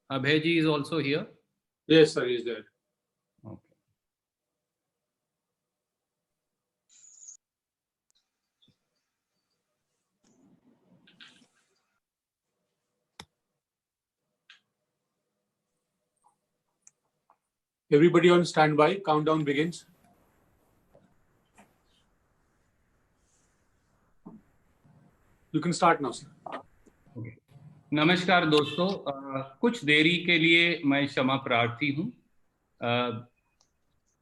Abhay ji is also here. Yes, sir, he is there. Okay. Everybody on standby. Countdown begins. You can start now, sir. Okay. नमस्कार दोस्तों, कुछ देरी के लिए मैं क्षमा प्रार्थी हूं।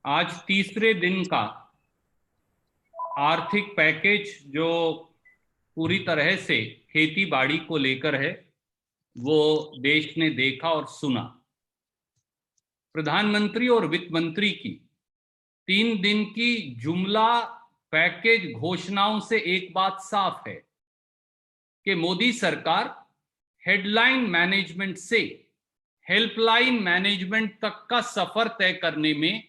आज तीसरे दिन का आर्थिक पैकेज जो पूरी तरह से खेती बाड़ी को लेकर है, वो देश ने देखा और सुना। प्रधानमंत्री और वित्त मंत्री की 3 दिन की जुमला पैकेज घोषणाओं से एक बात साफ है कि मोदी सरकार हेडलाइन मैनेजमेंट से हेल्पलाइन मैनेजमेंट तक का सफर तय करने में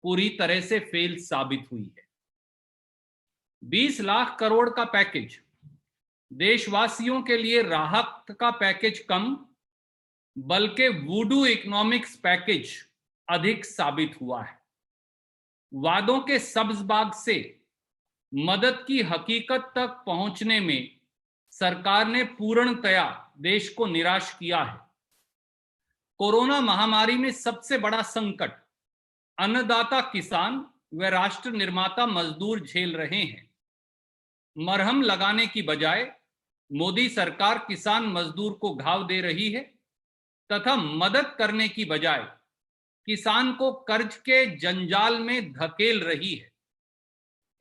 पूरी तरह से फेल साबित हुई है। 20 लाख करोड़ का पैकेज देशवासियों के लिए राहत का पैकेज कम, बल्कि वूडू इकोनॉमिक्स पैकेज अधिक साबित हुआ है। वादों के सब्ज बाग से मदद की हकीकत तक पहुंचने में सरकार ने पूर्णतया देश को निराश किया है। कोरोना महामारी में सबसे बड़ा संकट अन्नदाता किसान व राष्ट्र निर्माता मजदूर झेल रहे हैं। मरहम लगाने की बजाय मोदी सरकार किसान मजदूर को घाव दे रही है तथा मदद करने की बजाय किसान को कर्ज के जंजाल में धकेल रही है।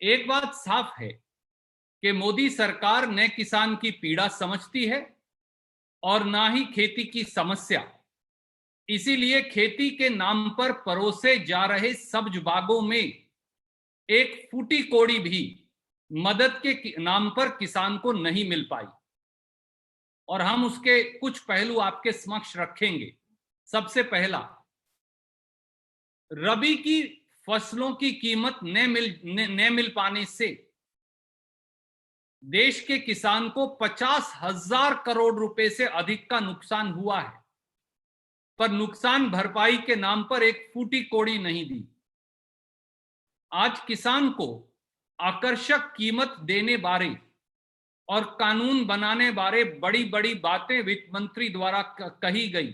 एक बात साफ है कि मोदी सरकार न किसान की पीड़ा समझती है और ना ही खेती की समस्या। इसीलिए खेती के नाम पर परोसे जा रहे सब्ज बागों में एक फूटी कोड़ी भी मदद के नाम पर किसान को नहीं मिल पाई, और हम उसके कुछ पहलू आपके समक्ष रखेंगे। सबसे पहला, रबी की फसलों की कीमत न मिल पाने से देश के किसान को 50,000 करोड़ रुपए से अधिक का नुकसान हुआ है, पर नुकसान भरपाई के नाम पर एक फूटी कोड़ी नहीं दी। आज किसान को आकर्षक कीमत देने बारे और कानून बनाने बारे बड़ी बड़ी बातें वित्त मंत्री द्वारा कही गई,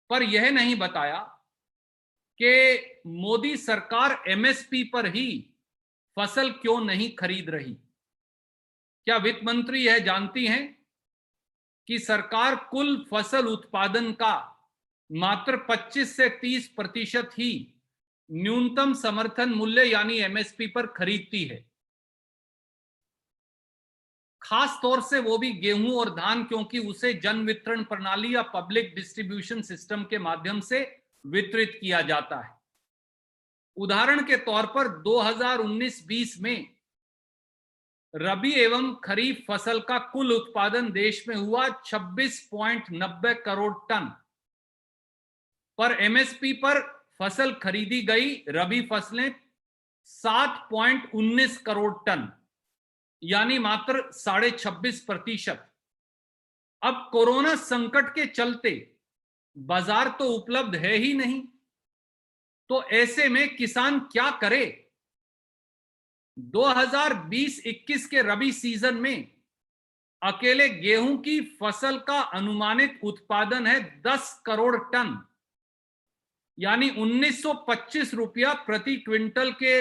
पर यह नहीं बताया कि मोदी सरकार एमएसपी पर ही फसल क्यों नहीं खरीद रही। क्या वित्त मंत्री यह जानती हैं कि सरकार कुल फसल उत्पादन का मात्र 25 से 30% ही न्यूनतम समर्थन मूल्य यानी एमएसपी पर खरीदती है, खास तौर से वो भी गेहूं और धान, क्योंकि उसे जन वितरण प्रणाली या पब्लिक डिस्ट्रीब्यूशन सिस्टम के माध्यम से वितरित किया जाता है। उदाहरण के तौर पर 2019-20 में रबी एवं खरीफ फसल का कुल उत्पादन देश में हुआ 26.90 करोड़ टन, पर एमएसपी पर फसल खरीदी गई रबी फसलें 7.19 करोड़ टन, यानी मात्र 26.5%। अब कोरोना संकट के चलते बाजार तो उपलब्ध है ही नहीं, तो ऐसे में किसान क्या करे। 2020-21 के रबी सीजन में अकेले गेहूं की फसल का अनुमानित उत्पादन है 10 करोड़ टन, यानी 1925 रुपया प्रति क्विंटल के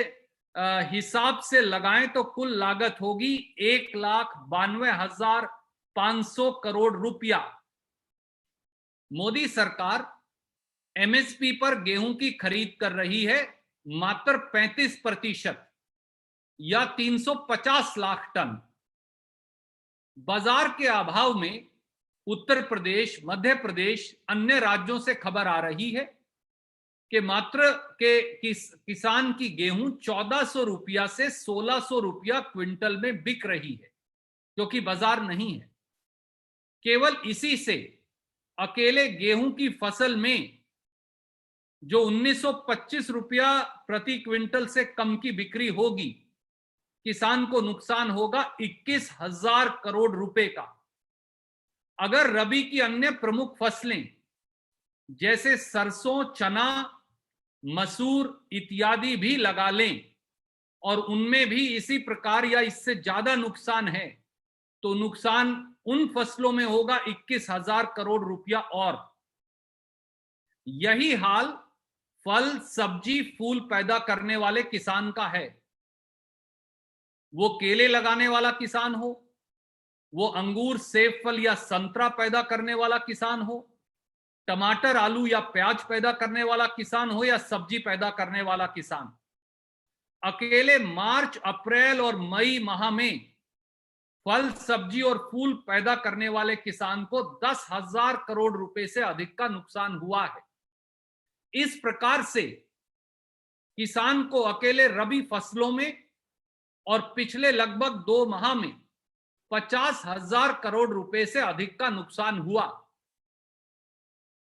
हिसाब से लगाएं तो कुल लागत होगी 1,92,500 करोड़ रुपया। मोदी सरकार एमएसपी पर गेहूं की खरीद कर रही है मात्र 35% या 350 लाख टन। बाजार के अभाव में उत्तर प्रदेश, मध्य प्रदेश, अन्य राज्यों से खबर आ रही है कि मात्र किसान की गेहूं 1400 रुपया से 1600 रुपया क्विंटल में बिक रही है, क्योंकि बाजार नहीं है। केवल इसी से अकेले गेहूं की फसल में जो 1925 रुपया प्रति क्विंटल से कम की बिक्री होगी, किसान को नुकसान होगा 21,000 करोड़ रुपए का। अगर रबी की अन्य प्रमुख फसलें जैसे सरसों, चना, मसूर इत्यादि भी लगा लें और उनमें भी इसी प्रकार या इससे ज्यादा नुकसान है, तो नुकसान उन फसलों में होगा 21,000 करोड़ रुपया। और यही हाल फल, सब्जी, फूल पैदा करने वाले किसान का है। वो केले लगाने वाला किसान हो, वो अंगूर, सेब, फल या संतरा पैदा करने वाला किसान हो, टमाटर, आलू या प्याज पैदा करने वाला किसान हो, या सब्जी पैदा करने वाला किसान, अकेले मार्च, अप्रैल और मई माह में फल, सब्जी और फूल पैदा करने वाले किसान को 10,000 करोड़ रुपए से अधिक का नुकसान हुआ है। इस प्रकार से किसान को अकेले रबी फसलों में और पिछले लगभग 2 माह में 50,000 करोड़ रुपए से अधिक का नुकसान हुआ।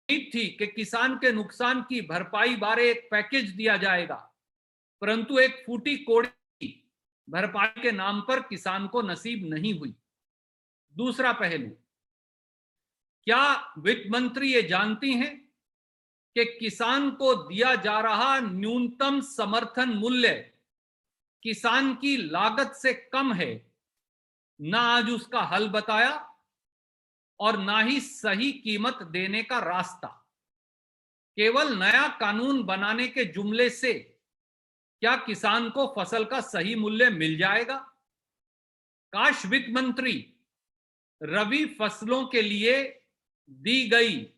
उम्मीद थी कि किसान के नुकसान की भरपाई बारे एक पैकेज दिया जाएगा, परंतु एक फूटी कोड़ी भरपाई के नाम पर किसान को नसीब नहीं हुई। दूसरा पहलू, क्या वित्त मंत्री ये जानती हैं कि किसान को दिया जा रहा न्यूनतम समर्थन मूल्य किसान की लागत से कम है? ना आज उसका हल बताया और ना ही सही कीमत देने का रास्ता। केवल नया कानून बनाने के जुमले से क्या किसान को फसल का सही मूल्य मिल जाएगा? काश वित्त मंत्री रबी फसलों के लिए दी गई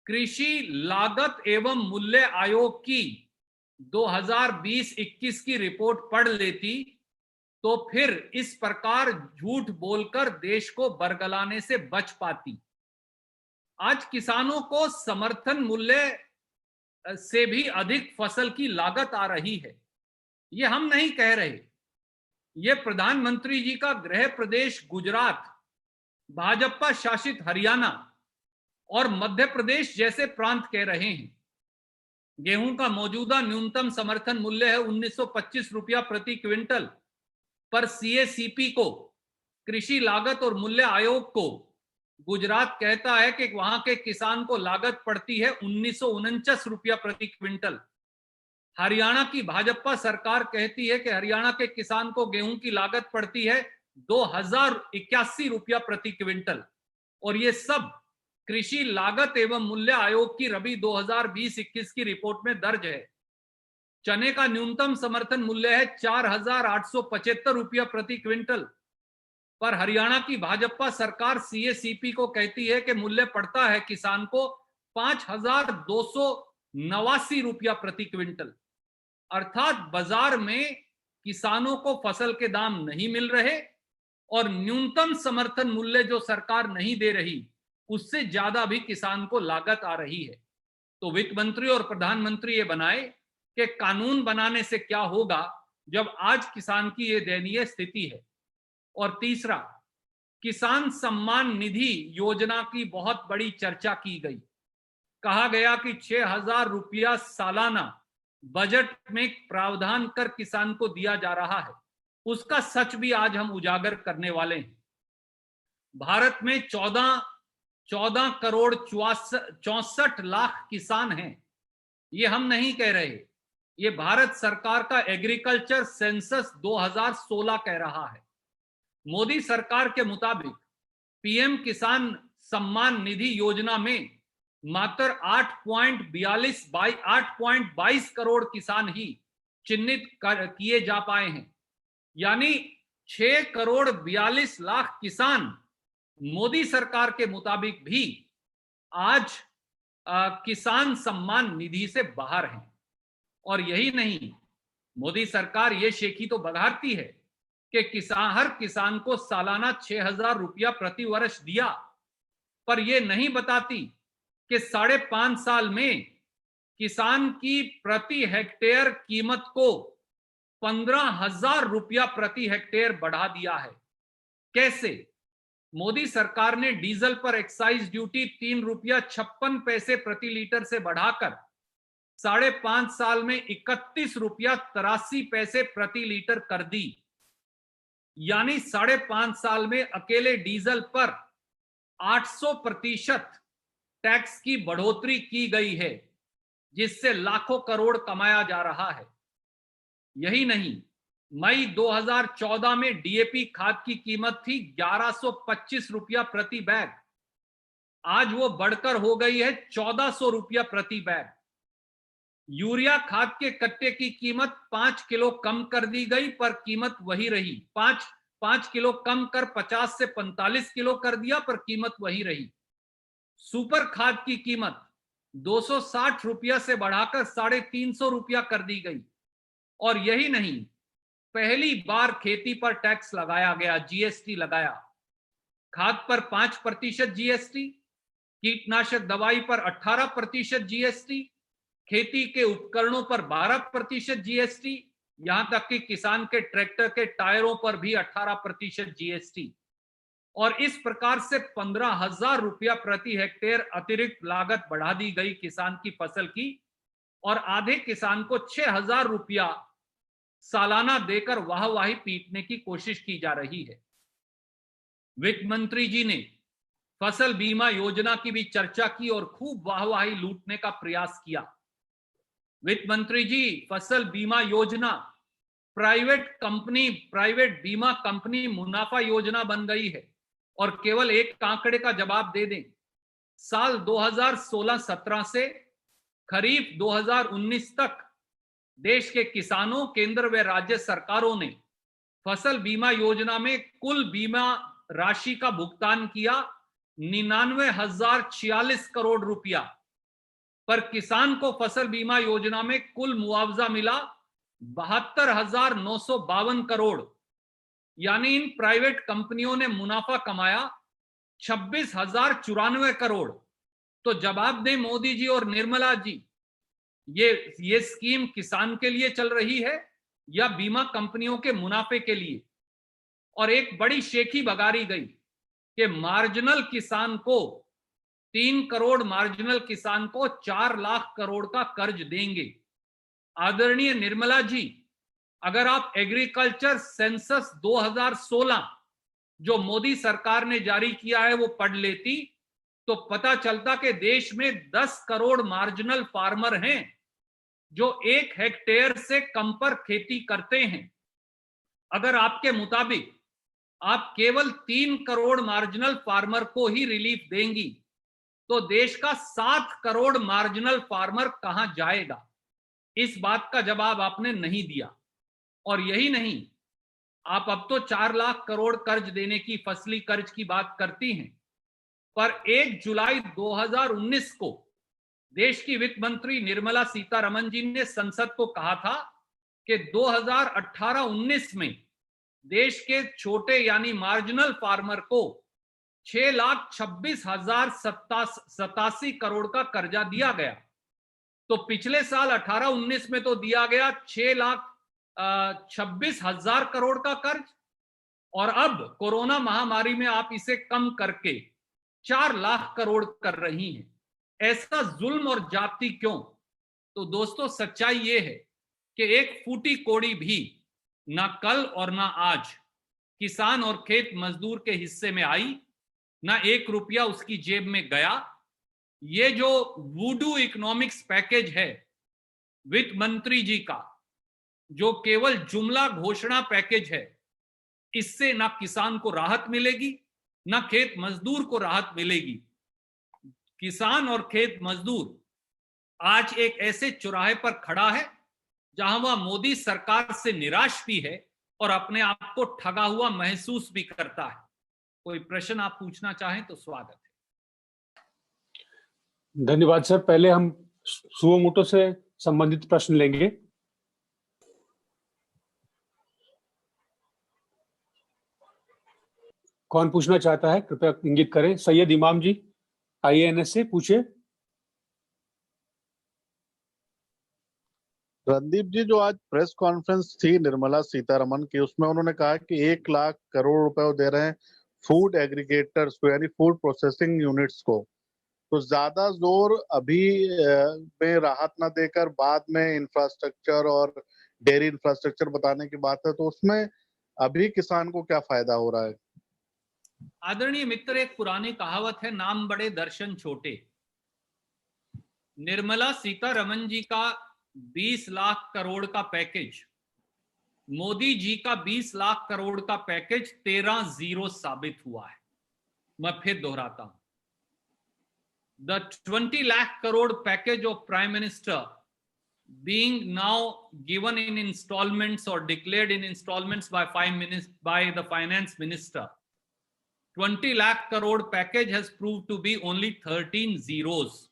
कृषि लागत एवं मूल्य आयोग की 2020-21 की रिपोर्ट पढ़ लेती, तो फिर इस प्रकार झूठ बोलकर देश को बरगलाने से बच पाती। आज किसानों को समर्थन मूल्य से भी अधिक फसल की लागत आ रही है। ये हम नहीं कह रहे, ये प्रधानमंत्री जी का गृह प्रदेश गुजरात, भाजपा शासित हरियाणा और मध्य प्रदेश जैसे प्रांत कह रहे हैं। गेहूं का मौजूदा न्यूनतम समर्थन मूल्य है 1925 रुपया प्रति क्विंटल, पर सीएसीपी को, कृषि लागत और मूल्य आयोग को, गुजरात कहता है कि वहां के किसान को लागत पड़ती है 1949 रुपया प्रति क्विंटल। हरियाणा की भाजपा सरकार कहती है कि हरियाणा के किसान को गेहूं की लागत पड़ती है 2081 रुपया प्रति क्विंटल। और ये सब कृषि लागत एवं मूल्य आयोग की रबी 2020-21 की रिपोर्ट में दर्ज है। चने का न्यूनतम समर्थन मूल्य है 4,875 रुपया प्रति क्विंटल, पर हरियाणा की भाजपा सरकार सीएसीपी को कहती है कि मूल्य पड़ता है किसान को 5,289 रुपया प्रति क्विंटल। अर्थात बाजार में किसानों को फसल के दाम नहीं मिल रहे और न्यूनतम समर्थन मूल्य जो सरकार नहीं दे रही, उससे ज्यादा भी किसान को लागत आ रही है। तो वित्त मंत्री और प्रधानमंत्री ये बनाए कि कानून बनाने से क्या होगा जब आज किसान की ये दयनीय स्थिति है। और तीसरा, किसान सम्मान निधि योजना की बहुत बड़ी चर्चा की गई। कहा गया कि 6,000 रुपया सालाना बजट में प्रावधान कर किसान को दिया जा रहा है। उसका सच भी आज हम उजागर करने वाले हैं। भारत में 14 करोड़ 64 लाख किसान हैं। ये हम नहीं कह रहे, ये भारत सरकार का एग्रीकल्चर सेंसस 2016 कह रहा है। मोदी सरकार के मुताबिक पीएम किसान सम्मान निधि योजना में मात्र 8.22 करोड़ किसान ही चिन्हित किए जा पाए हैं, यानी 6 करोड़ 42 लाख किसान मोदी सरकार के मुताबिक भी आज किसान सम्मान निधि से बाहर हैं। और यही नहीं, मोदी सरकार ये शेखी तो बघारती है कि हर किसान को सालाना 6,000 रुपया प्रति वर्ष दिया, पर यह नहीं बताती कि 5.5 साल में किसान की प्रति हेक्टेयर कीमत को 15,000 रुपया प्रति हेक्टेयर बढ़ा दिया है। कैसे? मोदी सरकार ने डीजल पर एक्साइज ड्यूटी 3 रुपया 56 पैसे प्रति लीटर से बढ़ाकर 5.5 साल में 31 रुपया 83 पैसे प्रति लीटर कर दी, यानी 5.5 साल में अकेले डीजल पर 800% टैक्स की बढ़ोतरी की गई है, जिससे लाखों करोड़ कमाया जा रहा है। यही नहीं, मई 2014 में डीएपी खाद की कीमत थी 1125 रुपया प्रति बैग, आज वो बढ़कर हो गई है 1400 रुपया प्रति बैग। यूरिया खाद के कट्टे की कीमत 5 किलो कम कर दी गई, पर कीमत वही रही। 5 किलो कम कर 50 से 45 किलो कर दिया, पर कीमत वही रही। सुपर खाद की कीमत 260 रुपया से बढ़ाकर 350 रुपया कर दी गई। और यही नहीं, पहली बार खेती पर टैक्स लगाया गया, जीएसटी लगाया। खाद पर 5% जीएसटी, कीटनाशक दवाई पर 18% जीएसटी, खेती के उपकरणों पर 12% जीएसटी, यहां तक कि किसान के ट्रैक्टर के टायरों पर भी 18% जीएसटी। और इस प्रकार से 15,000 रुपया प्रति हेक्टेयर अतिरिक्त लागत बढ़ा दी गई किसान की फसल की, और आधे किसान को 6,000 रुपया सालाना देकर वाहवाही पीटने की कोशिश की जा रही है। वित्त मंत्री जी ने फसल बीमा योजना की भी चर्चा की और खूब वाहवाही लूटने का प्रयास किया। वित्त मंत्री जी, फसल बीमा योजना प्राइवेट बीमा कंपनी मुनाफा योजना बन गई है। और केवल एक आंकड़े का जवाब दे दें, साल 2016-17 से खरीफ 2019 तक देश के किसानों, केंद्र व राज्य सरकारों ने फसल बीमा योजना में कुल बीमा राशि का भुगतान किया 99,046 करोड़ रुपया, पर किसान को फसल बीमा योजना में कुल मुआवजा मिला 72,952 करोड़। यानी इन प्राइवेट कंपनियों ने मुनाफा कमाया 26,094 करोड़। तो जवाब दें मोदी जी और निर्मला जी, ये स्कीम किसान के लिए चल रही है या बीमा कंपनियों के मुनाफे के लिए? और एक बड़ी शेखी बगारी गई कि मार्जिनल किसान को 3 करोड़ मार्जिनल किसान को 4 लाख करोड़ का कर्ज देंगे। आदरणीय निर्मला जी, अगर आप एग्रीकल्चर सेंसस 2016 जो मोदी सरकार ने जारी किया है वो पढ़ लेती, तो पता चलता कि देश में 10 करोड़ मार्जिनल फार्मर हैं जो 1 हेक्टेयर से कम पर खेती करते हैं। अगर आपके मुताबिक आप केवल 3 करोड़ मार्जिनल फार्मर को ही रिलीफ देंगी, तो देश का 7 करोड़ मार्जिनल फार्मर कहां जाएगा? इस बात का जवाब आपने नहीं दिया। और यही नहीं, आप अब तो 4 लाख करोड़ कर्ज देने की, फसली कर्ज की बात करती हैं, पर 1 जुलाई 2019 को देश की वित्त मंत्री निर्मला सीतारमण जी ने संसद को कहा था कि 2018-19 में देश के छोटे यानी मार्जिनल फार्मर को 6,26,087 करोड़ का कर्जा दिया गया। तो पिछले साल 18-19 में तो दिया गया 6,26,000 करोड़ का कर्ज, और अब कोरोना महामारी में आप इसे कम करके 4 लाख करोड़ कर रही हैं। ऐसा जुल्म और जाति क्यों? तो दोस्तों, सच्चाई ये है कि एक फूटी कोड़ी भी ना कल और ना आज किसान और खेत मजदूर के हिस्से में आई, ना 1 रुपया उसकी जेब में गया। ये जो वूडू इकोनॉमिक्स पैकेज है वित्त मंत्री जी का, जो केवल जुमला घोषणा पैकेज है, इससे ना किसान को राहत मिलेगी, ना खेत मजदूर को राहत मिलेगी। किसान और खेत मजदूर आज एक ऐसे चौराहे पर खड़ा है जहां वह मोदी सरकार से निराश भी है और अपने आप को ठगा हुआ महसूस भी करता है। कोई प्रश्न आप पूछना चाहें तो स्वागत है। धन्यवाद सर। पहले हम सुओ मोटो से संबंधित प्रश्न लेंगे। कौन पूछना चाहता है, कृपया इंगित करें। सैयद इमाम जी IANS से पूछिए। रणदीप जी, जो आज प्रेस कॉन्फ्रेंस थी निर्मला सीतारमण की, उसमें उन्होंने कहा कि 1 लाख करोड़ रुपए वो दे रहे हैं फूड एग्रीगेटर्स को, यानी फूड प्रोसेसिंग यूनिट्स को। तो ज्यादा जोर अभी में राहत ना देकर बाद में इंफ्रास्ट्रक्चर और डेयरी इंफ्रास्ट्रक्चर बताने की बात है, तो उसमें अभी किसान को क्या फायदा हो रहा है? आदरणीय मित्र, एक पुरानी कहावत है, नाम बड़े दर्शन छोटे। निर्मला सीतारमण जी का 20 लाख करोड़ का पैकेज, मोदी जी का 20 लाख करोड़ का पैकेज 13-0 साबित हुआ है। मैं फिर दोहराता हूं, the 20 lakh crore package of prime minister being now given in installments or declared in installments by the finance minister, 20 lakh crore package has proved to be only 13 zeros.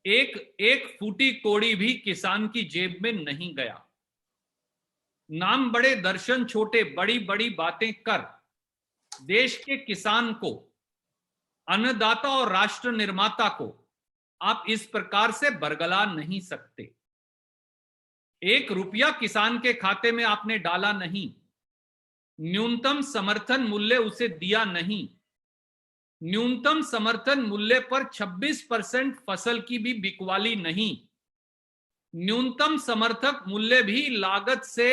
एक फूटी कोड़ी भी किसान की जेब में नहीं गया। नाम बड़े दर्शन छोटे, बड़ी बड़ी बातें कर देश के किसान को, अन्नदाता और राष्ट्र निर्माता को आप इस प्रकार से बरगला नहीं सकते। 1 रुपया किसान के खाते में आपने डाला नहीं, न्यूनतम समर्थन मूल्य उसे दिया नहीं, न्यूनतम समर्थन मूल्य पर 26% फसल की भी बिकवाली नहीं, न्यूनतम समर्थक मूल्य भी लागत से,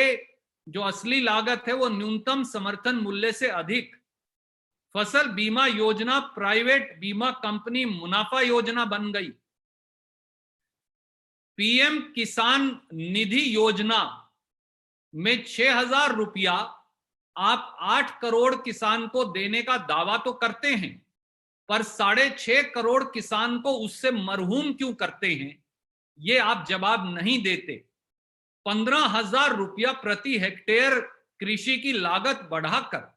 जो असली लागत है वो न्यूनतम समर्थन मूल्य से अधिक, फसल बीमा योजना प्राइवेट बीमा कंपनी मुनाफा योजना बन गई। पीएम किसान निधि योजना में 6,000 रुपया आप 8 करोड़ किसान को देने का दावा तो करते हैं, पर 6.5 करोड़ किसान को उससे मरहूम क्यों करते हैं, ये आप जवाब नहीं देते। 15,000 रुपया प्रति हेक्टेयर कृषि की लागत बढ़ाकर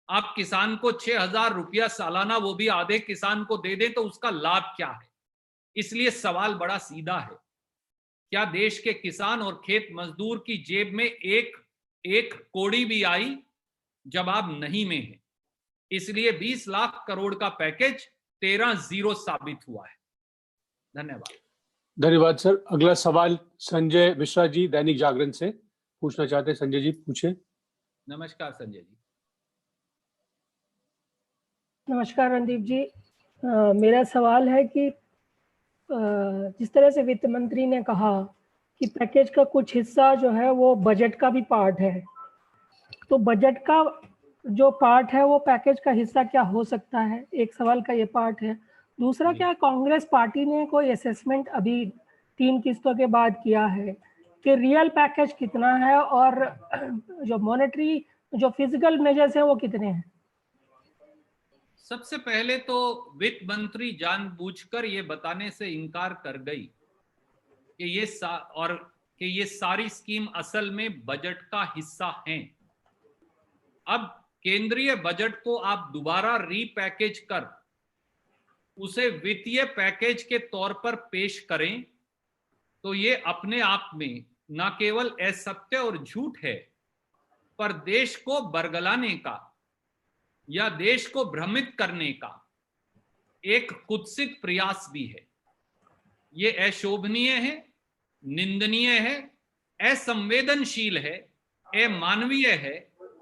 आप किसान को 6,000 रुपया सालाना, वो भी आधे किसान को दे दें तो उसका लाभ क्या है? इसलिए सवाल बड़ा सीधा है, क्या देश के किसान और खेत मजदूर की जेब में एक कौड़ी भी आई? जवाब नहीं में है। इसलिए 20 लाख करोड़ का पैकेज 13-0 साबित हुआ है। धन्यवाद। धन्यवाद सर। अगला सवाल संजय मिश्रा जी दैनिक जागरण से पूछना चाहते हैं। संजय जी पूछे। नमस्कार संजय जी। नमस्कार रणदीप जी। मेरा सवाल है कि जिस तरह से वित्त मंत्री ने कहा कि पैकेज का कुछ हिस्सा जो है वो बजट का भी पार्ट है, तो बजट का जो पार्ट है वो पैकेज का हिस्सा क्या हो सकता है? एक सवाल का ये पार्ट है। दूसरा, क्या कांग्रेस पार्टी ने कोई असेसमेंट अभी 3 किस्तों के बाद किया है कि रियल पैकेज कितना है और जो मॉनेटरी जो फिजिकल मेजर्स हैं वो कितने हैं? सबसे पहले तो वित्त मंत्री जानबूझकर ये बताने से इनकार कर गई कि ये सारी स्कीम असल में बजट का हिस्सा हैं। अब केंद्रीय बजट को आप दोबारा रीपैकेज कर उसे वित्तीय पैकेज के तौर पर पेश करें तो ये अपने आप में न केवल असत्य और झूठ है, पर देश को बरगलाने का या देश को भ्रमित करने का एक कुत्सित प्रयास भी है। ये अशोभनीय है, निंदनीय है, असंवेदनशील है, अमानवीय है,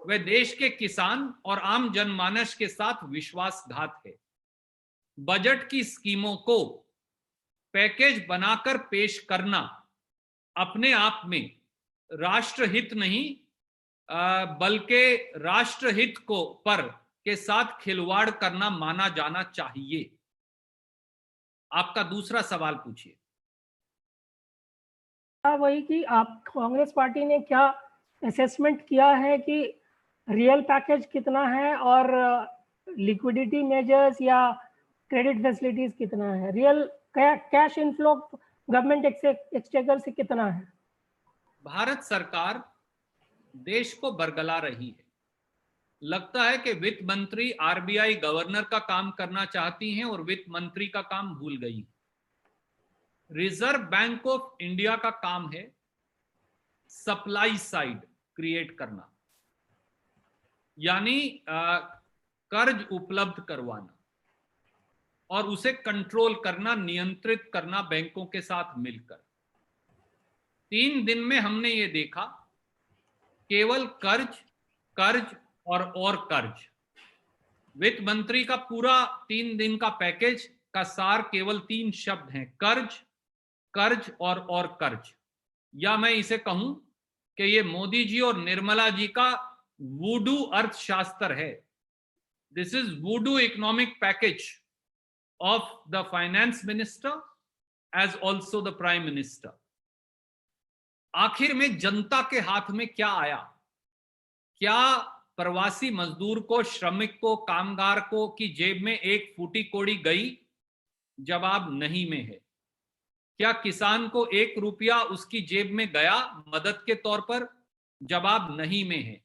वह देश के किसान और आम जनमानस के साथ विश्वासघात है। बजट की स्कीमों को पैकेज बनाकर पेश करना अपने आप में राष्ट्रहित नहीं बल्कि राष्ट्रहित के साथ खिलवाड़ करना माना जाना चाहिए। आपका दूसरा सवाल पूछिए। वही कि आप कांग्रेस पार्टी ने क्या असेसमेंट किया है कि रियल पैकेज कितना है और लिक्विडिटी मेजर्स या क्रेडिट फैसिलिटीज कितना है? Real cash inflow government exchequer से कितना है? भारत सरकार देश को बरगला रही है। लगता है कि वित्त मंत्री आरबीआई गवर्नर का काम करना चाहती हैं और वित्त मंत्री का काम भूल गई। रिजर्व बैंक ऑफ इंडिया का काम है सप्लाई साइड क्रिएट करना, यानी कर्ज उपलब्ध करवाना और उसे कंट्रोल करना, नियंत्रित करना बैंकों के साथ मिलकर। 3 दिन में हमने ये देखा, केवल कर्ज कर्ज और कर्ज। वित्त मंत्री का पूरा 3 दिन का पैकेज का सार केवल 3 शब्द हैं, कर्ज कर्ज और कर्ज। या मैं इसे कहूं कि ये मोदी जी और निर्मला जी का वूडू अर्थशास्त्र है। This is voodoo economic package of the finance minister as also the Prime Minister. आखिर में जनता के हाथ में क्या आया? क्या प्रवासी मजदूर को, श्रमिक को, कामगार को की जेब में एक फूटी कोड़ी गई? जवाब नहीं में है। क्या किसान को 1 रुपया उसकी जेब में गया मदद के तौर पर? जवाब नहीं में है।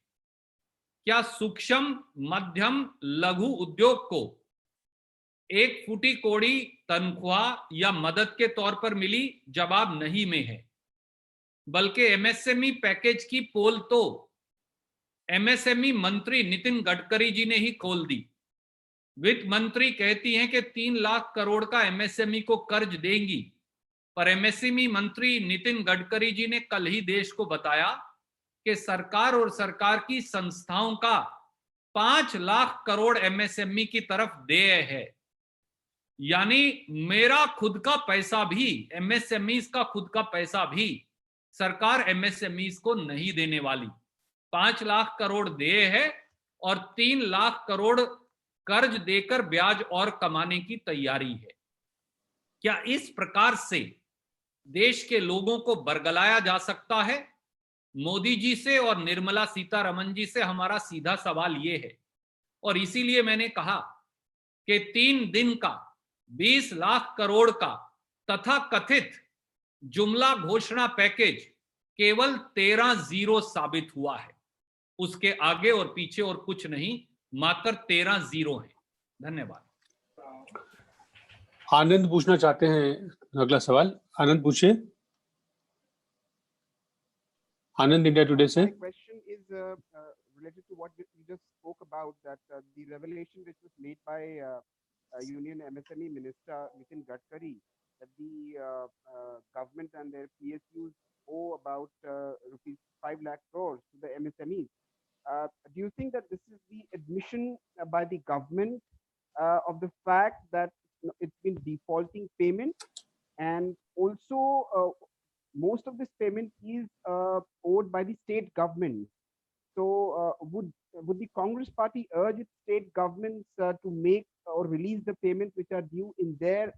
क्या सूक्ष्म, मध्यम, लघु उद्योग को 1 फूटी कोड़ी तनख्वाह या मदद के तौर पर मिली? जवाब नहीं में है। बल्कि एमएसएमई पैकेज की पोल तो एमएसएमई मंत्री नितिन गडकरी जी ने ही खोल दी। वित्त मंत्री कहती हैं कि 3 लाख करोड़ का एमएसएमई को कर्ज देंगी, पर एमएसएमई मंत्री नितिन गडकरी जी ने कल ही देश को बताया कि सरकार और सरकार की संस्थाओं का 5 लाख करोड़ एमएसएमई की तरफ देय है। यानी मेरा खुद का पैसा भी, एमएसएमईज का खुद का पैसा भी सरकार एमएसएमईज को नहीं देने वाली। 5 लाख करोड़ देय है और 3 लाख करोड़ कर्ज देकर ब्याज और कमाने की तैयारी है। क्या इस प्रकार से देश के लोगों को बरगलाया जा सकता है? मोदी जी से और निर्मला सीतारमण जी से हमारा सीधा सवाल यह है, और इसीलिए मैंने कहा कि 3 दिन का 20 लाख करोड़ का तथा कथित जुमला घोषणा पैकेज केवल 13 जीरो साबित हुआ है। उसके आगे और पीछे और कुछ नहीं, मात्र 13 जीरो है। धन्यवाद। आनंद पूछना चाहते हैं अगला सवाल। आनंद पूछिए। आनंद, इंडिया टुडे से। My question is related to what you just spoke about, that the revelation which was made by Union MSME Minister Nitin Gadkari, that the government and their PSUs owe about rupees 5 lakh crores to the MSMEs. Do you think that this is the admission by the government of the fact that it's been defaulting payment, and also most of this payment is owed by the state government? So would the Congress party urge its state governments to make or release the payments which are due in their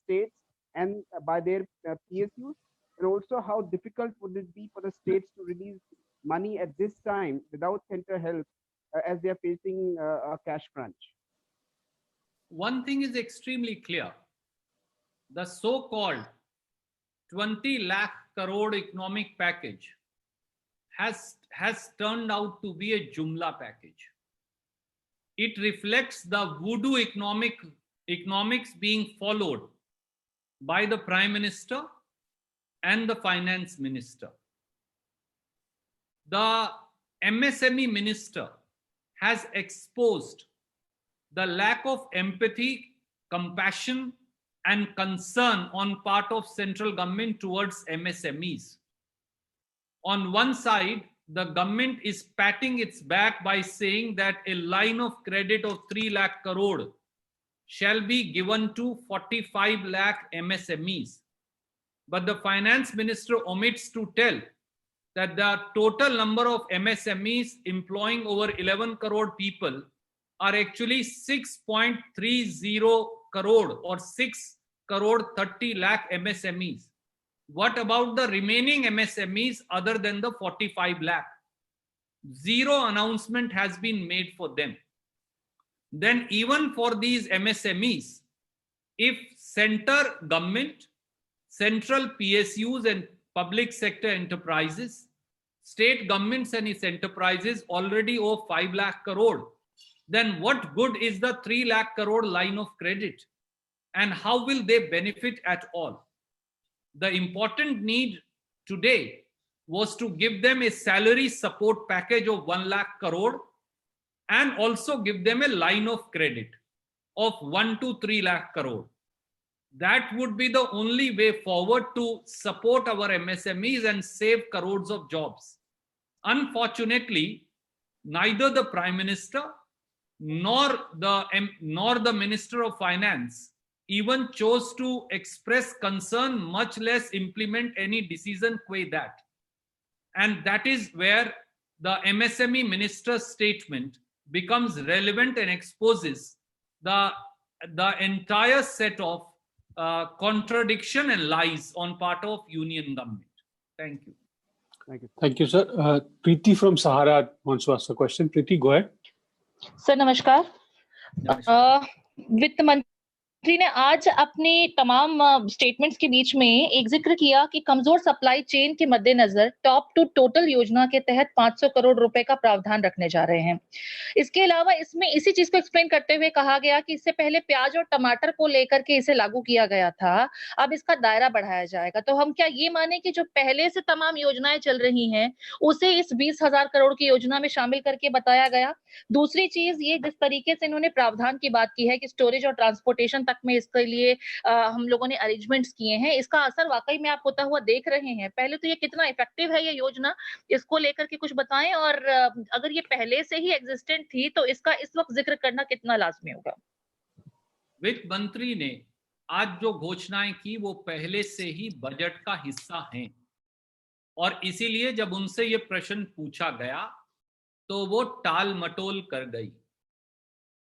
states and by their PSUs? And also, how difficult would it be for the states to release money at this time without center help as they are facing a cash crunch? One thing is extremely clear. The so-called 20 lakh crore economic package has turned out to be a Jumla package. It reflects the voodoo economics being followed by the Prime Minister and the Finance Minister. The MSME Minister has exposed the lack of empathy, compassion, and concern on part of central government towards MSMEs. On one side, the government is patting its back by saying that a line of credit of 3 lakh crore shall be given to 45 lakh MSMEs. But the finance minister omits to tell that the total number of MSMEs employing over 11 crore people are actually 6.30 crore or 6 crore 30 lakh MSMEs. What about the remaining MSMEs other than the 45 lakh? Zero announcement has been made for them. Then even for these MSMEs, if center government, central PSUs and public sector enterprises, state governments and its enterprises already owe 5 lakh crore, then what good is the 3 lakh crore line of credit? And how will they benefit at all? The important need today was to give them a salary support package of 1 lakh crore and also give them a line of credit of 1 to 3 lakh crore. That would be the only way forward to support our MSMEs and save crores of jobs. Unfortunately, neither the Prime Minister nor the Minister of Finance even chose to express concern, much less implement any decision qua that. And that is where the MSME minister's statement becomes relevant and exposes the entire set of contradiction and lies on part of union government. Thank you. Thank you, sir. Preeti from Sahara wants to ask a question. Preeti, go ahead. Sir नमस्कार। नमस्कार। वित्त मंत्री ने आज अपनी तमाम statements के बीच में एक जिक्र किया कि कमजोर सप्लाई चेन के मद्देनजर टॉप टू टोटल योजना के तहत 500 करोड़ रुपए का प्रावधान रखने जा रहे हैं। इसके अलावा इसमें इसी चीज को एक्सप्लेन करते हुए कहा गया कि इससे पहले प्याज और टमाटर को लेकर के इसे लागू किया गया था, अब इसका दायरा बढ़ाया जाएगा। तो हम क्या ये माने कि जो पहले से तमाम योजनाएं चल रही हैं उसे इस 20,000 करोड़ की योजना में शामिल करके बताया गया? दूसरी चीज ये जिस तरीके से इन्होंने प्रावधान की बात की है कि स्टोरेज और ट्रांसपोर्टेशन तक में इसके लिए हम लोगों ने अरेंजमेंट्स किए हैं, इसका असर वाकई में आप होता हुआ देख रहे हैं? पहले तो ये कितना इफेक्टिव है ये योजना, इसको लेकर के कुछ बताएं, और अगर ये पहले से ही एग्जिस्टेंट थी तो इसका इस वक्त जिक्र करना कितना लाजमी होगा? वित्त मंत्री ने आज जो घोषणाएं की वो पहले से ही बजट का हिस्सा हैं, और इसीलिए जब उनसे ये प्रश्न पूछा गया तो वो टाल मटोल कर गई।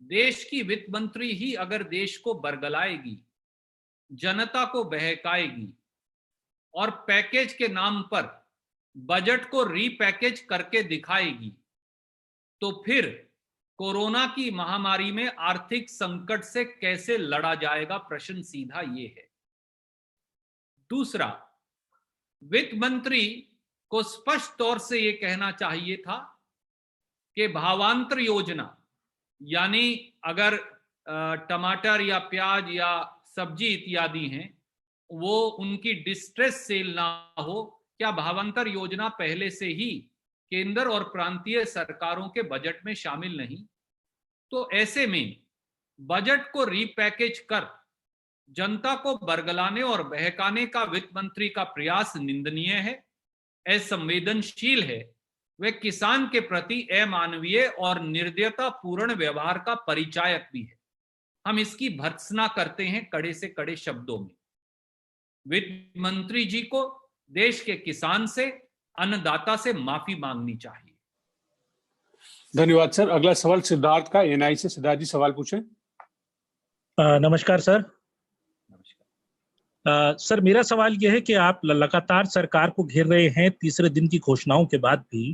देश की वित्त मंत्री ही अगर देश को बरगलाएगी, जनता को बहकाएगी और पैकेज के नाम पर बजट को रीपैकेज करके दिखाएगी, तो फिर कोरोना की महामारी में आर्थिक संकट से कैसे लड़ा जाएगा, प्रश्न सीधा ये है। दूसरा, वित्त मंत्री को स्पष्ट तौर से ये कहना चाहिए था कि भावांतर योजना, यानी अगर टमाटर या प्याज या सब्जी इत्यादि हैं वो उनकी डिस्ट्रेस सेल ना हो, क्या भावांतर योजना पहले से ही केंद्र और प्रांतीय सरकारों के बजट में शामिल नहीं? तो ऐसे में बजट को रीपैकेज कर जनता को बरगलाने और बहकाने का वित्त मंत्री का प्रयास निंदनीय है, असंवेदनशील है, वे किसान के प्रति अमानवीय और निर्दयता पूर्ण व्यवहार का परिचायक भी है। हम इसकी भर्त्सना करते हैं कड़े से कड़े शब्दों में। वित्त मंत्री जी को देश के किसान से, अन्नदाता से माफी मांगनी चाहिए। धन्यवाद सर। अगला सवाल सिद्धार्थ का, एनआई से। सिद्धार्थ जी सवाल पूछें। नमस्कार सर। सर मेरा सवाल यह है कि आप लगातार सरकार को घेर रहे हैं तीसरे दिन की घोषणाओं के बाद भी,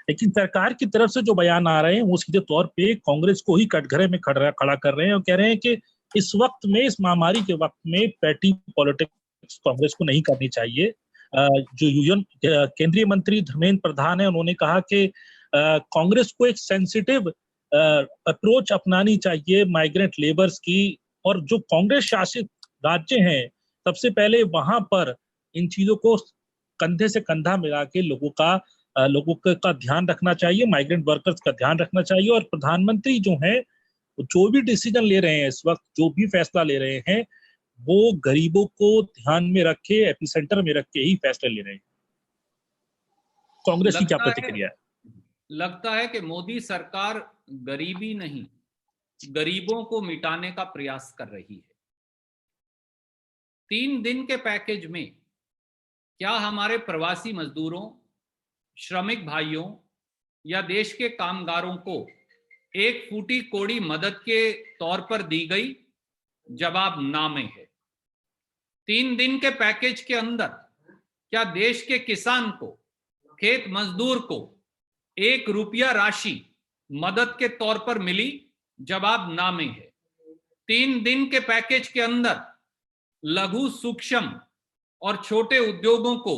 लेकिन सरकार की तरफ से जो बयान आ रहे हैं वो सीधे तौर पे कांग्रेस को ही कटघरे में खड़ा कर रहे हैं और कह रहे हैं कि इस वक्त में, इस महामारी के वक्त में पैटी पॉलिटिक्स कांग्रेस को नहीं करनी चाहिए। जो यूनियन केंद्रीय मंत्री धर्मेंद्र प्रधान है, उन्होंने कहा कि कांग्रेस को एक सेंसिटिव अप्रोच अपनानी चाहिए माइग्रेंट लेबर्स की, और जो कांग्रेस शासित राज्य हैं सबसे पहले वहां पर इन चीजों को कंधे से कंधा मिला के लोगों का ध्यान रखना चाहिए, माइग्रेंट वर्कर्स का ध्यान रखना चाहिए। और प्रधानमंत्री जो हैं जो भी डिसीजन ले रहे हैं इस वक्त, जो भी फैसला ले रहे हैं, वो गरीबों को ध्यान में रखे, एपिसेंटर में रख के ही फैसले ले रहे हैं। कांग्रेस की क्या प्रतिक्रिया है? लगता है कि मोदी सरकार गरीबी नहीं, गरीबों को मिटाने का प्रयास कर रही है। 3 दिन के पैकेज में क्या हमारे प्रवासी मजदूरों, श्रमिक भाइयों या देश के कामगारों को एक फूटी कोड़ी मदद के तौर पर दी गई? जवाब ना में है। 3 दिन के पैकेज के अंदर क्या देश के किसान को, खेत मजदूर को 1 रुपया राशि मदद के तौर पर मिली? जवाब ना में है। 3 दिन के पैकेज के अंदर लघु, सूक्ष्म और छोटे उद्योगों को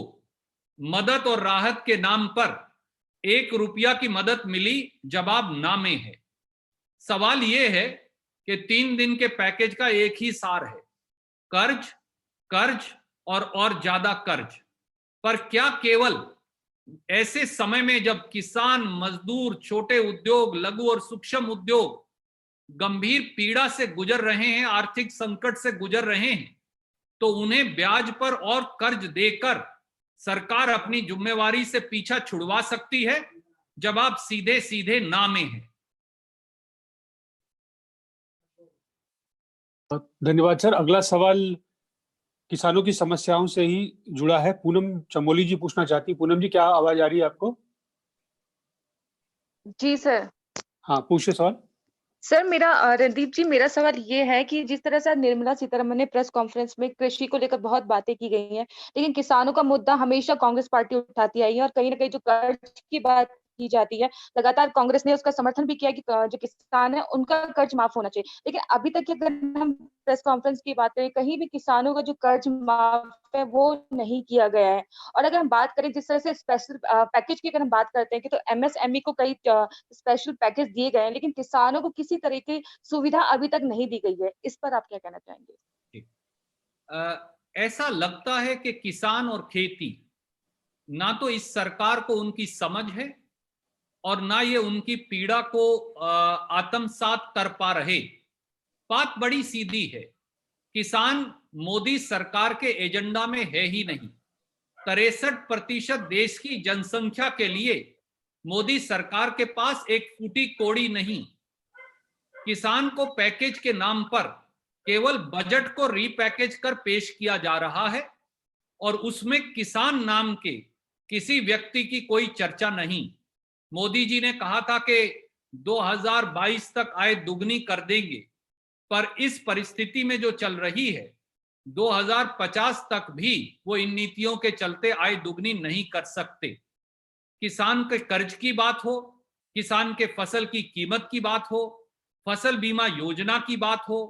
मदद और राहत के नाम पर 1 रुपया की मदद मिली? जवाब ना में है। सवाल यह है कि 3 दिन के पैकेज का एक ही सार है, कर्ज, कर्ज और ज्यादा कर्ज। पर क्या केवल ऐसे समय में जब किसान, मजदूर, छोटे उद्योग, लघु और सूक्ष्म उद्योग गंभीर पीड़ा से गुजर रहे हैं, आर्थिक संकट से गुजर रहे हैं, तो उन्हें ब्याज पर और कर्ज देकर सरकार अपनी जिम्मेवारी से पीछा छुड़वा सकती है? जवाब सीधे सीधे ना में है। धन्यवाद सर। अगला सवाल किसानों की समस्याओं से ही जुड़ा है। पूनम चमोली जी पूछना चाहती। पूनम जी, क्या आवाज आ रही है आपको? जी सर। हाँ, पूछिए सवाल। सर मेरा रणदीप जी, मेरा सवाल ये है कि जिस तरह से निर्मला सीतारमण ने प्रेस कॉन्फ्रेंस में कृषि को लेकर बहुत बातें की गई हैं, लेकिन किसानों का मुद्दा हमेशा कांग्रेस पार्टी उठाती आई है और कहीं ना कहीं जो कर्ज की बात की जाती है, लगातार कांग्रेस ने उसका समर्थन भी किया कि जो किसान है उनका कर्ज माफ होना चाहिए। लेकिन अभी तक की अगर हम प्रेस कॉन्फ्रेंस की बात करें, कहीं भी किसानों का जो कर्ज माफ है वो नहीं किया गया है। और अगर हम बात करें जिस तरह से स्पेशल पैकेज की अगर हम बात करते हैं कि तो एमएसएमई को कई स्पेशल पैकेज दिए गए हैं, लेकिन किसानों को किसी तरह की सुविधा अभी तक नहीं दी गई है। इस पर आप क्या कहना चाहेंगे? ऐसा लगता है कि किसान और खेती ना तो इस सरकार को उनकी समझ है और ना ये उनकी पीड़ा को आत्मसात कर पा रहे। बात बड़ी सीधी है, किसान मोदी सरकार के एजेंडा में है ही नहीं। 63% देश की जनसंख्या के लिए मोदी सरकार के पास एक फूटी कोड़ी नहीं। किसान को पैकेज के नाम पर केवल बजट को रीपैकेज कर पेश किया जा रहा है और उसमें किसान नाम के किसी व्यक्ति की कोई चर्चा नहीं। मोदी जी ने कहा था कि 2022 तक आय दुगनी कर देंगे, पर इस परिस्थिति में जो चल रही है 2050 तक भी वो इन नीतियों के चलते आय दुगनी नहीं कर सकते। किसान के कर्ज की बात हो, किसान के फसल की कीमत की बात हो, फसल बीमा योजना की बात हो,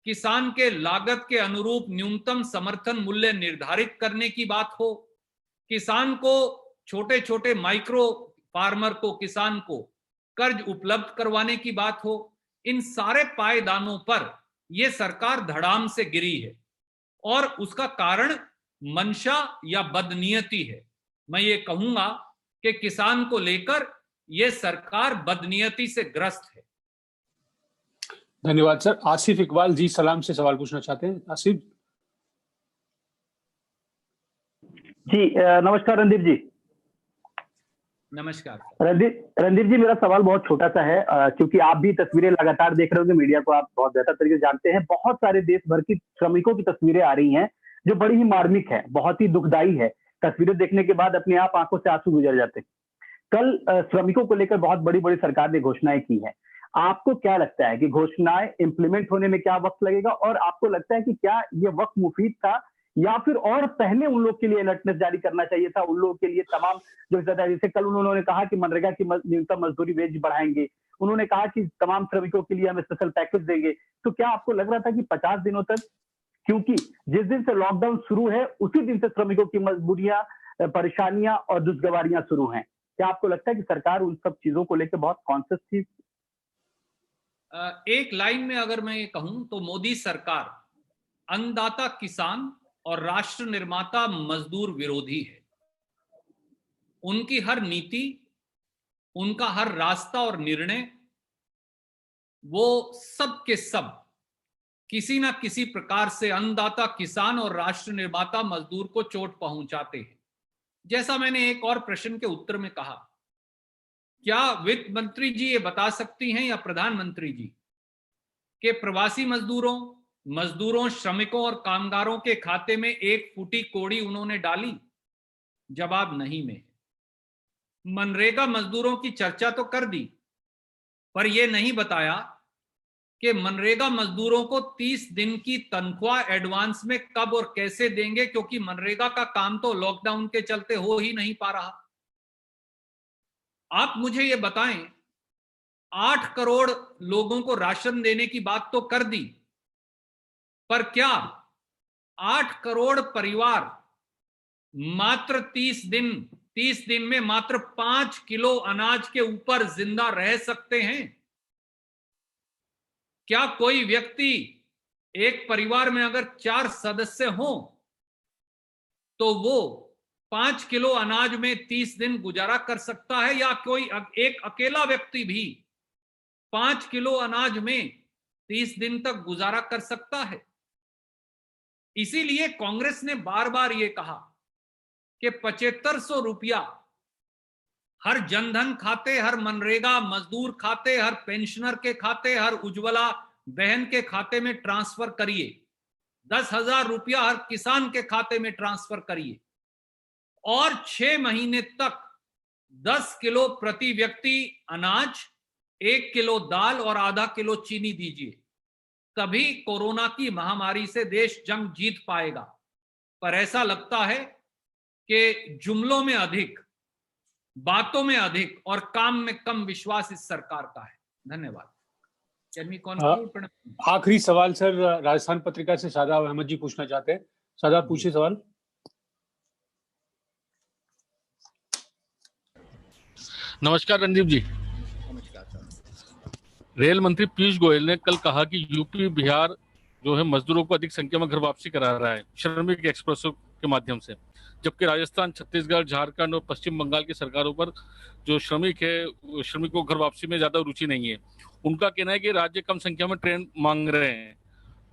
किसान के लागत के अनुरूप न्यूनतम समर्थन मूल्य निर्धारित करने की बात हो, किसान को छोटे छोटे माइक्रो फार्मर को, किसान को कर्ज उपलब्ध करवाने की बात हो, इन सारे पायदानों पर यह सरकार धड़ाम से गिरी है और उसका कारण मंशा या बदनीयती है। मैं ये कहूंगा कि किसान को लेकर यह सरकार बदनीयती से ग्रस्त है। धन्यवाद सर। आसिफ इकबाल जी सलाम से सवाल पूछना चाहते हैं। आसिफ जी, नमस्कार रणदीप जी। नमस्कार रणदीप जी, मेरा सवाल बहुत छोटा सा है, क्योंकि आप भी तस्वीरें लगातार देख रहे होंगे, मीडिया को आप बहुत बेहतर तरीके से जानते हैं। बहुत सारे देश भर की श्रमिकों की तस्वीरें आ रही हैं जो बड़ी ही मार्मिक है, बहुत ही दुखदाई है। तस्वीरें देखने के बाद अपने आप आंखों से आंसू गुजर जाते हैं। कल श्रमिकों को लेकर बहुत बड़ी बड़ी सरकार ने घोषणाएं की है। आपको क्या लगता है कि घोषणाएं इंप्लीमेंट होने में क्या वक्त लगेगा, और आपको लगता है कि क्या ये वक्त मुफीद था या फिर और पहले उन लोग के लिए अलर्टनेस जारी करना चाहिए था, उन लोगों के लिए तमाम जो जैसे कल उन्होंने कहा कि मनरेगा की न्यूनतम मजदूरी वेज बढ़ाएंगे, उन्होंने कहा कि तमाम श्रमिकों के लिए हम स्पेशल पैकेज देंगे। तो क्या आपको लग रहा था कि 50 दिनों तक, क्योंकि जिस दिन से लॉकडाउन शुरू है उसी दिन से श्रमिकों की मजबूरियां, परेशानियां और दुष्गवारियां शुरू हैं, क्या आपको लगता है कि सरकार उन सब चीजों को लेकर बहुत कॉन्शियस थी? एक लाइन में अगर मैं ये कहूं तो मोदी सरकार अन्नदाता किसान और राष्ट्र निर्माता मजदूर विरोधी है। उनकी हर नीति, उनका हर रास्ता और निर्णय, वो सब के सब किसी ना किसी प्रकार से अन्नदाता किसान और राष्ट्र निर्माता मजदूर को चोट पहुंचाते हैं। जैसा मैंने एक और प्रश्न के उत्तर में कहा, क्या वित्त मंत्री जी ये बता सकती हैं या प्रधानमंत्री जी कि प्रवासी मजदूरों, श्रमिकों और कामगारों के खाते में एक फूटी कोड़ी उन्होंने डाली? जवाब नहीं में। मनरेगा मजदूरों की चर्चा तो कर दी, पर यह नहीं बताया कि मनरेगा मजदूरों को 30 दिन की तनख्वाह एडवांस में कब और कैसे देंगे, क्योंकि मनरेगा का काम तो लॉकडाउन के चलते हो ही नहीं पा रहा। आप मुझे ये बताएं, 8 करोड़ लोगों को राशन देने की बात तो कर दी, पर क्या 8 करोड़ परिवार मात्र 30 दिन में मात्र 5 किलो अनाज के ऊपर जिंदा रह सकते हैं? क्या कोई व्यक्ति, एक परिवार में अगर 4 सदस्य हों तो वो 5 किलो अनाज में 30 दिन गुजारा कर सकता है, या कोई एक अकेला व्यक्ति भी 5 किलो अनाज में 30 दिन तक गुजारा कर सकता है? इसीलिए कांग्रेस ने बार बार यह कहा कि 7500 रुपया हर जनधन खाते, हर मनरेगा मजदूर खाते, हर पेंशनर के खाते, हर उज्ज्वला बहन के खाते में ट्रांसफर करिए। 10,000 रुपया हर किसान के खाते में ट्रांसफर करिए और 6 महीने तक 10 किलो प्रति व्यक्ति अनाज 1 किलो दाल और आधा किलो चीनी दीजिए, तभी कोरोना की महामारी से देश जंग जीत पाएगा। पर ऐसा लगता है कि जुमलों में अधिक, बातों में अधिक और काम में कम विश्वास इस सरकार का है। धन्यवाद। Can we conclude? आखिरी सवाल सर, राजस्थान पत्रिका से शादाब अहमद जी पूछना चाहते हैं। शादाब, पूछिए सवाल। नमस्कार रणदीप जी। रेल मंत्री पीयूष गोयल ने कल कहा कि यूपी बिहार जो है मजदूरों को अधिक संख्या में घर वापसी करा रहा है श्रमिक एक्सप्रेसों के माध्यम से, जबकि राजस्थान, छत्तीसगढ़, झारखंड और पश्चिम बंगाल की सरकारों पर जो श्रमिकों को घर वापसी में ज्यादा रुचि नहीं है। उनका कहना है कि राज्य कम संख्या में ट्रेन मांग रहे हैं।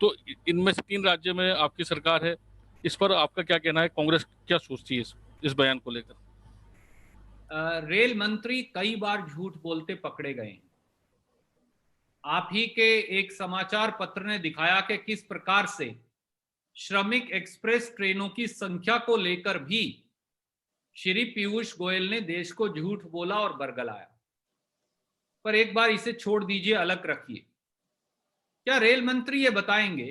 तो इनमें से 3 राज्य में आपकी सरकार है, इस पर आपका क्या कहना है? कांग्रेस क्या सोचती है इस बयान को लेकर? रेल मंत्री कई बार झूठ बोलते पकड़े गए हैं। आप ही के एक समाचार पत्र ने दिखाया कि किस प्रकार से श्रमिक एक्सप्रेस ट्रेनों की संख्या को लेकर भी श्री पीयूष गोयल ने देश को झूठ बोला और बरगलाया। पर एक बार इसे छोड़ दीजिए, अलग रखिए। क्या रेल मंत्री ये बताएंगे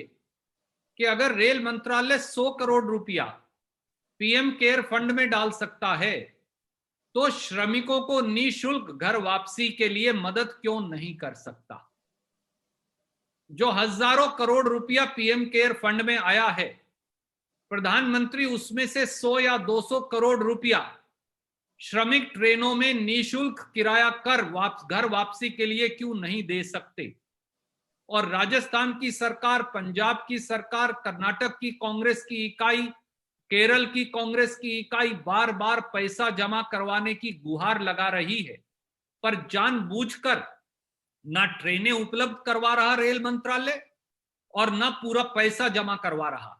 कि अगर रेल मंत्रालय 100 करोड़ रुपया पीएम केयर फंड में डाल सकता है तो श्रमिकों को निःशुल्क घर वापसी के लिए मदद क्यों नहीं कर सकता? जो हजारों करोड़ रुपया पीएम केयर फंड में आया है, प्रधानमंत्री उसमें से 100 या 200 करोड़ रुपया श्रमिक ट्रेनों में निःशुल्क किराया कर घर वापसी के लिए क्यों नहीं दे सकते? और राजस्थान की सरकार, पंजाब की सरकार, कर्नाटक की कांग्रेस की इकाई, केरल की कांग्रेस की इकाई बार बार पैसा जमा करवाने की गुहार लगा रही है, पर जानबूझकर ना ट्रेनें उपलब्ध करवा रहा रेल मंत्रालय और ना पूरा पैसा जमा करवा रहा।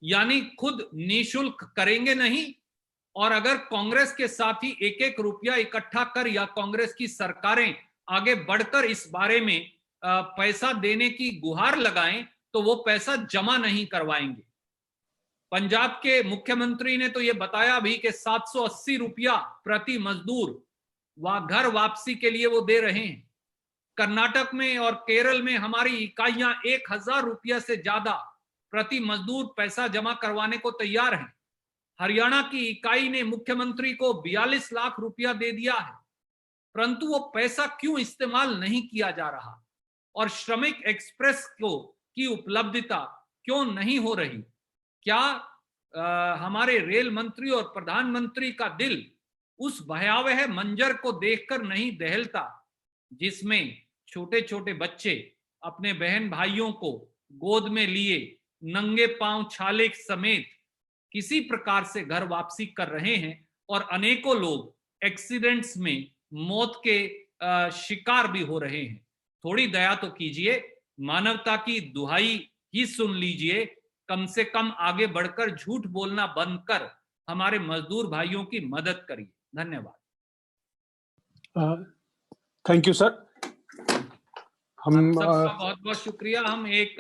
यानी खुद निःशुल्क करेंगे नहीं, और अगर कांग्रेस के साथी एक एक रुपया इकट्ठा कर या कांग्रेस की सरकारें आगे बढ़कर इस बारे में पैसा देने की गुहार लगाएं तो वो पैसा जमा नहीं करवाएंगे। पंजाब के मुख्यमंत्री ने तो ये बताया भी कि 780 रुपया प्रति मजदूर घर वापसी के लिए वो दे रहे हैं। कर्नाटक में और केरल में हमारी इकाइयां 1000 रुपया से ज्यादा प्रति मजदूर पैसा जमा करवाने को तैयार हैं। हरियाणा की इकाई ने मुख्यमंत्री को 42 लाख रुपया दे दिया है, परंतु वो पैसा क्यों इस्तेमाल नहीं किया जा रहा? और श्रमिक एक्सप्रेस की उपलब्धता क्यों नहीं हो रही? क्या हमारे रेल मंत्री और प्रधानमंत्री का दिल उस भयावह मंजर को देखकर नहीं दहलता जिसमें छोटे छोटे बच्चे अपने बहन भाइयों को गोद में लिए नंगे पांव छाले समेत किसी प्रकार से घर वापसी कर रहे हैं, और अनेकों लोग एक्सीडेंट्स में मौत के शिकार भी हो रहे हैं। थोड़ी दया तो कीजिए, मानवता की दुहाई ही सुन लीजिए। कम से कम आगे बढ़कर झूठ बोलना बंद कर हमारे मजदूर भाइयों की मदद करिए। धन्यवाद। Thank you sir. हम सबका बहुत बहुत शुक्रिया। हम एक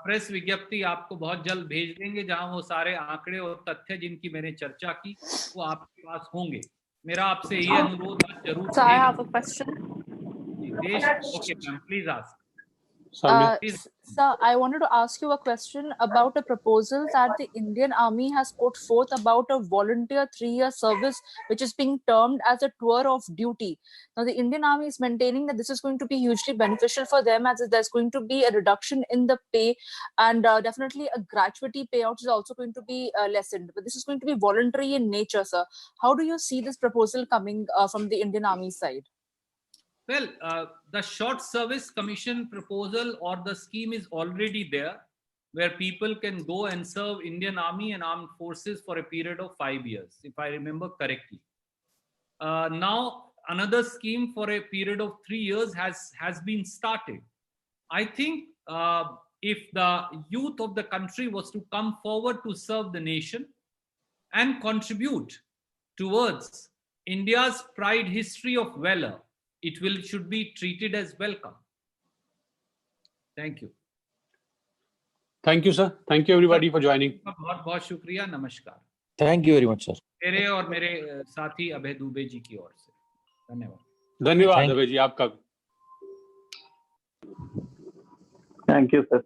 प्रेस विज्ञप्ति आपको बहुत जल्द भेज देंगे जहां वो सारे आंकड़े और तथ्य जिनकी मैंने चर्चा की वो आपके पास होंगे। मेरा आपसे ये अनुरोध जरूर So I have a question. Okay, ma'am, please ask. Sir, I wanted to ask you a question about a proposal that the Indian Army has put forth about a volunteer 3-year service, which is being termed as a tour of duty. Now, the Indian Army is maintaining that this is going to be hugely beneficial for them, as there's going to be a reduction in the pay, and definitely a gratuity payout is also going to be lessened. But this is going to be voluntary in nature, sir. How do you see this proposal coming from the Indian Army side? Well, the Short Service Commission proposal or the scheme is already there, where people can go and serve Indian Army and Armed Forces for a period of 5 years, if I remember correctly. Now, another scheme for a period of 3 years has been started. I think if the youth of the country was to come forward to serve the nation and contribute towards India's pride history of valor, it should be treated as welcome. Thank you. Thank you, sir. Thank you everybody for joining. बहुत बहुत शुक्रिया। नमस्कार। Thank you very much, sir. मेरे और मेरे साथी अभय दुबे जी की ओर से धन्यवाद। धन्यवाद अभय जी, आपका थैंक यू सर।